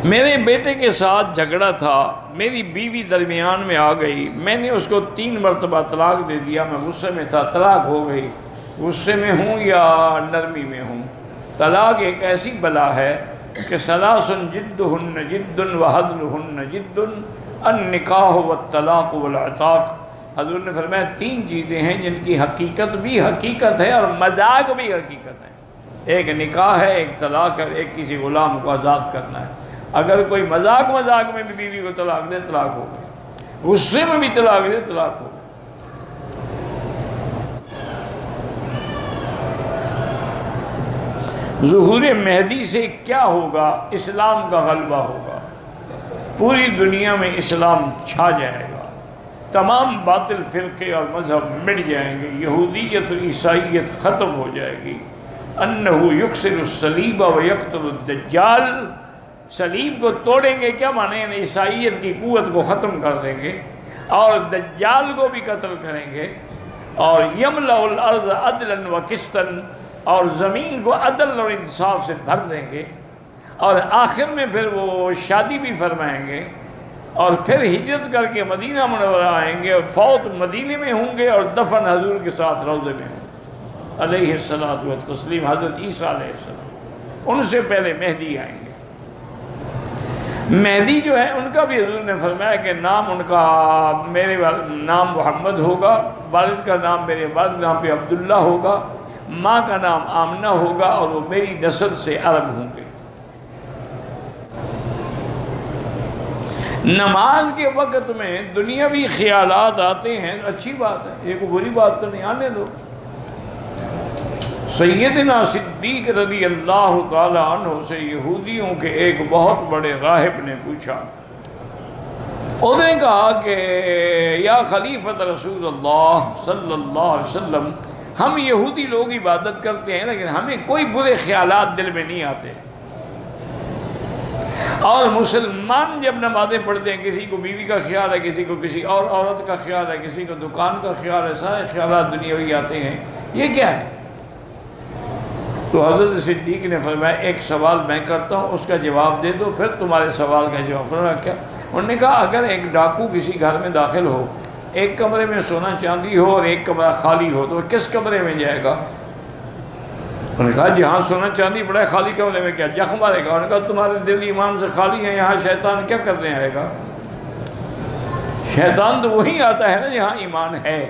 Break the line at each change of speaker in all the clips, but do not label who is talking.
میرے بیٹے کے ساتھ جھگڑا تھا، میری بیوی درمیان میں آ گئی، میں نے اس کو 3 مرتبہ طلاق دے دیا، میں غصے میں تھا، طلاق ہو گئی۔ غصے میں ہوں یا نرمی میں ہوں، طلاق ایک ایسی بلا ہے کہ ثلاث جدہن جد وحدلہن جد، النکاح والطلاق والعتاق۔ حضور نے فرمایا 3 چیزیں ہیں جن کی حقیقت بھی حقیقت ہے اور مذاق بھی حقیقت ہے۔ ایک نکاح ہے، ایک طلاق ہے، اور ایک کسی غلام کو آزاد کرنا ہے۔ اگر کوئی مذاق میں بھی بیوی کو طلاق دے، طلاق ہو گئی، غصے میں بھی طلاق دے، طلاق ہو گئی۔ ظہور مہدی سے کیا ہوگا؟ اسلام کا غلبہ ہوگا، پوری دنیا میں اسلام چھا جائے گا، تمام باطل فرقے اور مذہب مٹ جائیں گے، یہودیت اور عیسائیت ختم ہو جائے گی۔ انہو یکسر الصلیب و یقتل الدجال، صلیب کو توڑیں گے، کیا معنی ہے؟ عیسائیت کی قوت کو ختم کر دیں گے اور دجال کو بھی قتل کریں گے، اور یملأ الارض عدلا و قسطا، اور زمین کو عدل اور انصاف سے بھر دیں گے، اور آخر میں پھر وہ شادی بھی فرمائیں گے، اور پھر ہجرت کر کے مدینہ منورہ آئیں گے، اور فوت مدینے میں ہوں گے اور دفن حضور کے ساتھ روضے میں ہوں گے علیہ الصلوۃ والتسلیم۔ حضرت عیسیٰ علیہ السلام، ان سے پہلے مہدی آئیں گے۔ مہدی جو ہے ان کا بھی حضور نے فرمایا کہ نام ان کا، میرے نام محمد ہوگا، والد کا نام میرے والد کے نام پہ عبداللہ ہوگا، ماں کا نام آمنہ ہوگا، اور وہ میری نسل سے عرب ہوں گے۔ نماز کے وقت میں دنیاوی خیالات آتے ہیں، اچھی بات ہے، یہ کوئی بری بات تو نہیں، آنے دو۔ سیدنا صدیق رضی اللہ تعالی عنہ سے یہودیوں کے ایک بہت بڑے راہب نے پوچھا، انہوں نے کہا کہ یا خلیفۃ رسول اللہ صلی اللہ علیہ وسلم، ہم یہودی لوگ عبادت کرتے ہیں لیکن ہمیں کوئی برے خیالات دل میں نہیں آتے، اور مسلمان جب نمازیں پڑھتے ہیں کسی کو بیوی کا خیال ہے، کسی کو کسی اور عورت کا خیال ہے، کسی کو دکان کا خیال ہے، سارے خیالات دنیاوی آتے ہیں، یہ کیا ہے؟ تو حضرت صدیق نے فرمایا ایک سوال میں کرتا ہوں، اس کا جواب دے دو، پھر تمہارے سوال کا جواب۔ فرمایا کیا؟ انہوں نے کہا اگر ایک ڈاکو کسی گھر میں داخل ہو، ایک کمرے میں سونا چاندی ہو اور ایک کمرہ خالی ہو، تو وہ کس کمرے میں جائے گا؟ انہوں نے کہا جہاں سونا چاندی پڑا ہے خالی کمرے میں کیا جخ مارے گا؟ انہوں نے کہا تمہارے دل ایمان سے خالی ہیں، یہاں شیطان کیا کرنے آئے گا؟ شیطان تو وہی آتا ہے نا جہاں ایمان ہے۔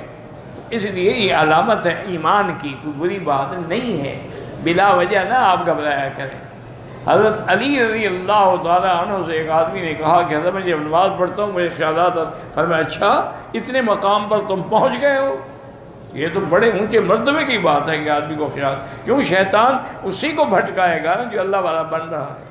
تو اس لیے یہ علامت ہے ایمان کی، کوئی بری بات نہیں ہے، بلا وجہ نہ آپ گھبرایا کریں۔ حضرت علی رضی اللہ تعالیٰ عنہ سے ایک آدمی نے کہا کہ حضرت میں جب نماز پڑھتا ہوں مجھے خیالات آتے، فرمایا اچھا اتنے مقام پر تم پہنچ گئے ہو؟ یہ تو بڑے اونچے مرتبے کی بات ہے کہ آدمی کو خیال، کیوں شیطان اسی کو بھٹکائے گا نا جو اللہ والا بن رہا ہے۔